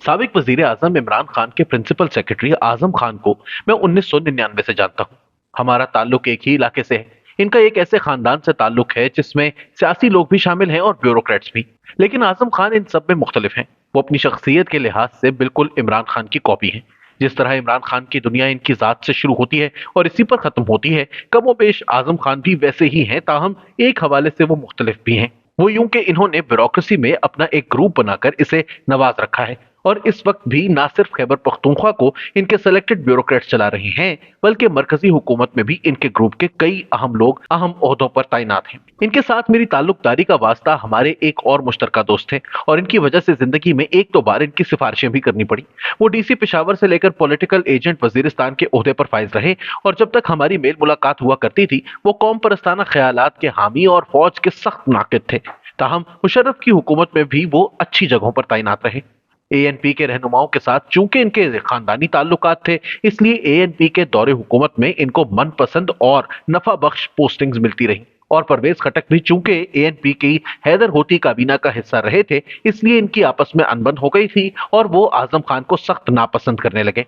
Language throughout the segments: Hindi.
साबिक वजीर आजम इमरान खान के प्रिंसिपल सेक्रेटरी आजम खान को मैं 1999 से जानता हूँ। हमारा ताल्लुक एक ही इलाके से है। इनका एक ऐसे खानदान से ताल्लुक है जिसमें सियासी लोग भी शामिल हैं और ब्यूरोक्रेट्स भी। लेकिन आजम खान इन सब में मुख्तलिफ हैं। वो अपनी शख्सियत के लिहाज से बिल्कुल इमरान खान की कॉपी हैं। जिस तरह इमरान खान की दुनिया इनकी जात से शुरू होती है और इसी पर खत्म होती है, कमोबेश आजम खान भी वैसे ही हैं, ताहम एक हवाले से वो मुख्तलिफ भी हैं। वो यूं कि इन्होंने ब्यूरोक्रेसी में अपना एक ग्रुप बनाकर इसे नवाज रखा है और इस वक्त भी ना सिर्फ खैबर पख्तूनख्वा को इनके सेलेक्टेड ब्यूरोक्रेट्स चला रहे हैं, बल्कि मरकजी हुकूमत में भी इनके ग्रुप के कई अहम लोग अहम ओहदों पर तैनात हैं। इनके साथ मेरी ताल्लुकदारी का वास्ता हमारे एक और मुश्तरका दोस्त थे और इनकी वजह से जिंदगी में एक दो बार इनकी सिफारिशें भी करनी पड़ी। वो डीसी पेशावर से लेकर पॉलिटिकल एजेंट वजीरिस्तान के ओहदे पर फाइज रहे और जब तक हमारी मेल मुलाकात हुआ करती थी, वो कौम परस्ताना ख्यालात के हामी और फौज के सख्त नाकिद थे। ताहम मुशर्रफ की हुकूमत में भी वो अच्छी जगहों पर तैनात रहे। एएनपी के रहनुमाओं के साथ चूंकि इनके खानदानी ताल्लुकात थे, इसलिए एएनपी के दौरे हुकूमत में इनको मनपसंद और नफा बख्श पोस्टिंग्स मिलती रही। और परवेज खटक भी चूंकि एएनपी की हैदर होती काबीना का हिस्सा रहे थे, इसलिए इनकी आपस में अनबन हो गई थी और वो आजम खान को सख्त नापसंद करने लगे।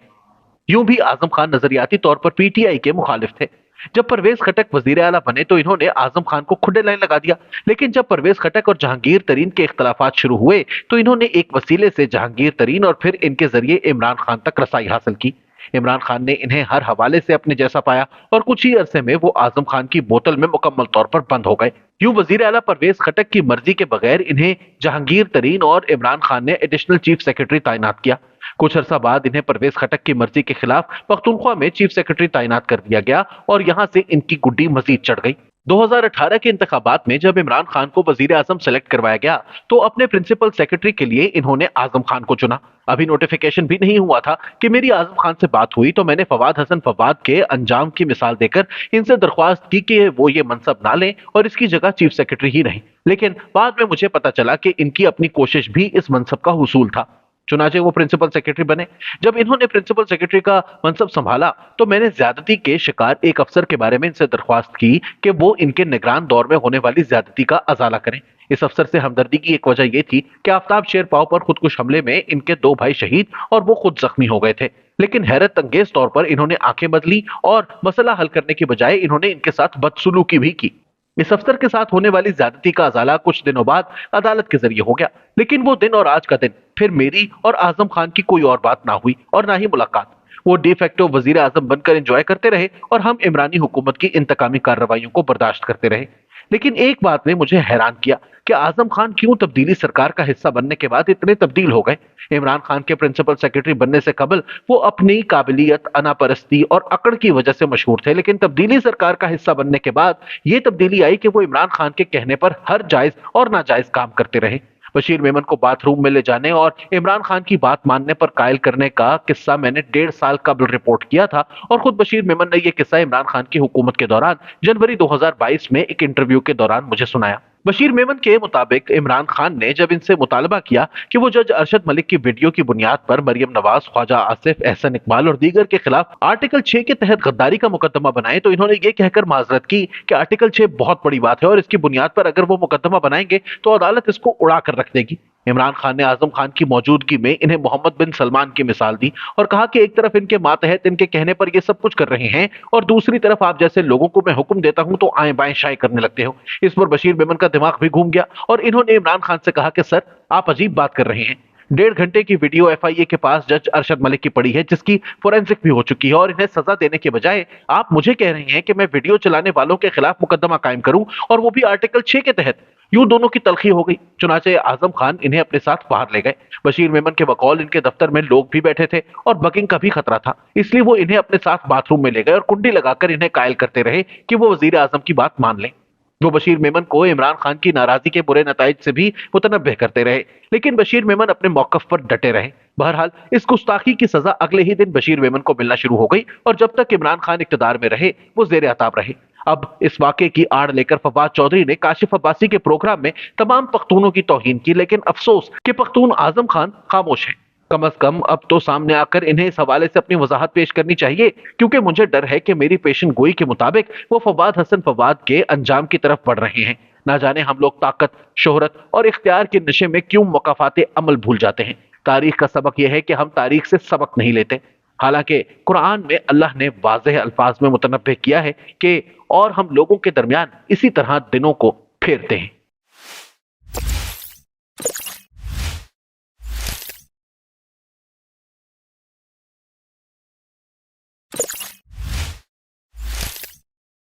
यूं भी आजम खान नजरियाती तौर पर पीटीआई के मुखालिफ थे। जब परवेज खटक वजीर आला बने तो इन्होंने आजम खान को खुले लाइन लगा दिया, लेकिन जब परवेज खटक और जहांगीर तरीन के इख्तलाफात शुरू हुए तो इन्होंने एक वसीले से जहांगीर तरीन और फिर इनके जरिए इमरान खान तक रसाई हासिल की। इमरान खान ने इन्हें हर हवाले से अपने जैसा पाया और कुछ ही अरसे में वो आजम खान की बोतल में मुकम्मल तौर पर बंद हो गए। यूं वजीर आला परवेज खटक की मर्जी के बगैर इन्हें जहांगीर तरीन और इमरान खान ने एडिशनल चीफ सेक्रेटरी तैनात किया। कुछ अरसा बाद इन्हें परवेज खटक की मर्जी के खिलाफ पख्तूनख्वा में चीफ सेक्रेटरी तैनात कर दिया गया और यहां से इनकी गुड्डी मजीद चढ़ गई। 2018 के इंतखाबात में जब इमरान खान को वजीर आजम सेलेक्ट करवाया गया तो अपने प्रिंसिपल सेक्रेटरी के लिए इन्होंने आजम खान को चुना। अभी नोटिफिकेशन भी नहीं हुआ था कि मेरी आजम खान से बात हुई तो मैंने फवाद हसन फवाद के अंजाम की मिसाल देकर इनसे दरख्वास्त की कि वो ये मनसब ना लें और इसकी जगह चीफ सेक्रेटरी ही रहें। लेकिन बाद में मुझे पता चला कि इनकी अपनी कोशिश भी इस मनसब का हुसूल था। चुनाचे वो प्रिंसिपल सेक्रेटरी बने। जब इन्होंने प्रिंसिपल सेक्रेटरी का मनसब संभाला तो मैंने ज्यादती के शिकार एक अफसर के बारे में इनसे दरख्वास्त की कि वो इनके निगरान दौर में होने वाली ज्यादती का अजाला करें। इस अफसर से हमदर्दी की एक वजह यह थी कि आफ्ताब शेर पाव पर खुदकुश हमले में इनके दो भाई शहीद और वो खुद जख्मी हो गए थे। लेकिन हैरत अंगेज तौर पर इन्होंने आंखें बदली और मसला हल करने की बजाय इन्होंने इनके साथ बदसलूकी भी की। इस अफसर के साथ होने वाली ज्यादती का अजाला कुछ दिनों बाद अदालत के जरिए हो गया, लेकिन वो दिन और आज का दिन फिर मेरी और आजम खान की कोई और बात ना हुई और ना ही मुलाकात। वो डी फैक्टो वजीर आजम बनकर एंजॉय करते रहे और हम इमरानी हुकूमत की इंतकामी कार्रवाइयों को बर्दाश्त करते रहे। लेकिन एक बात ने मुझे हैरान किया कि आजम खान क्यों तब्दीली सरकार का हिस्सा बनने के बाद इतने तब्दील हो गए। इमरान खान के प्रिंसिपल सेक्रेटरी बनने से कबल वो अपनी काबिलियत, अनापरस्ती और अकड़ की वजह से मशहूर थे, लेकिन तब्दीली सरकार का हिस्सा बनने के बाद ये तब्दीली आई कि वो इमरान खान के कहने पर हर जायज और नाजायज काम करते रहे। बशीर मेमन को बाथरूम में ले जाने और इमरान खान की बात मानने पर कायल करने का किस्सा मैंने 1.5 साल कबल रिपोर्ट किया था और खुद बशीर मेमन ने यह किस्सा इमरान खान की हुकूमत के दौरान जनवरी 2022 में एक इंटरव्यू के दौरान मुझे सुनाया। बशीर मेमन के मुताबिक इमरान खान ने जब इनसे मुतालबा किया कि वो जज अरशद मलिक की वीडियो की बुनियाद पर मरियम नवाज, ख्वाजा आसिफ, एहसन इकबाल और दीगर के खिलाफ आर्टिकल 6 के तहत गद्दारी का मुकदमा बनाए, तो इन्होंने ये कहकर माजरत की कि आर्टिकल 6 बहुत बड़ी बात है और इसकी बुनियाद पर अगर वो मुकदमा बनाएंगे तो अदालत इसको उड़ा कर रख देगी। इमरान खान ने आजम खान की मौजूदगी में इन्हें मोहम्मद बिन सलमान की मिसाल दी और कहा कि एक तरफ इनके मातहत इनके कहने पर ये सब कुछ कर रहे हैं और दूसरी तरफ आप जैसे लोगों को मैं हुक्म देता हूं तो आए बाएं शाये करने लगते हो। इस पर बशीर मेमन का दिमाग भी घूम गया और इन्होंने इमरान खान से कहा कि सर, आप अजीब बात कर रहे हैं। 1.5 घंटे की वीडियो एफआईए के पास जज अरशद मलिक की पड़ी है, जिसकी फोरेंसिक भी हो चुकी है और इन्हें सजा देने के बजाय आप मुझे कह रहे हैं कि मैं वीडियो चलाने वालों के खिलाफ मुकदमा कायम करूं और वो भी आर्टिकल 6 के तहत। यूं दोनों की तलखी हो गई। चुनाचे आजम खान इन्हें अपने साथ बाहर ले गए। बशीर मेमन के बकौल इनके दफ्तर में लोग भी बैठे थे और बगिंग का भी खतरा था, इसलिए वो इन्हें अपने साथ बाथरूम में ले गए और कुंडी लगाकर इन्हें कायल करते रहे कि वो वजीर आजम की बात मान लें। वो बशीर मेमन को इमरान खान की नाराजगी के बुरे नताइज से भी मुतनब्बे करते रहे, लेकिन बशीर मेमन अपने मौकफ पर डटे रहे। बहरहाल इस गुस्ताखी की सजा अगले ही दिन बशीर मेमन को मिलना शुरू हो गई और जब तक इमरान खान इक्तदार में रहे वो जेर अताब रहे। अब इस वाक़े की आड़ लेकर फवाद चौधरी ने काशिफ अब्बासी के प्रोग्राम में तमाम पख्तूनों की तौहीन की, लेकिन अफसोस कि पख्तून आजम खान खामोश है। कम अज कम अब तो सामने आकर इन्हें इस हवाले से अपनी वजाहत पेश करनी चाहिए, क्योंकि मुझे डर है कि मेरी पेशन गोई के मुताबिक वो फवाद हसन फवाद के अंजाम की तरफ बढ़ रहे हैं। ना जाने हम लोग ताकत, शोहरत और इख्तियार के नशे में क्यों मुकाफाते अमल भूल जाते हैं। तारीख का सबक यह है कि हम तारीख से सबक नहीं लेते। हालांकि कुरान में अल्लाह ने वाज़ेह अल्फाज में मुतनब्बे किया है कि और हम लोगों के दरमियान इसी तरह दिनों को फेरते हैं।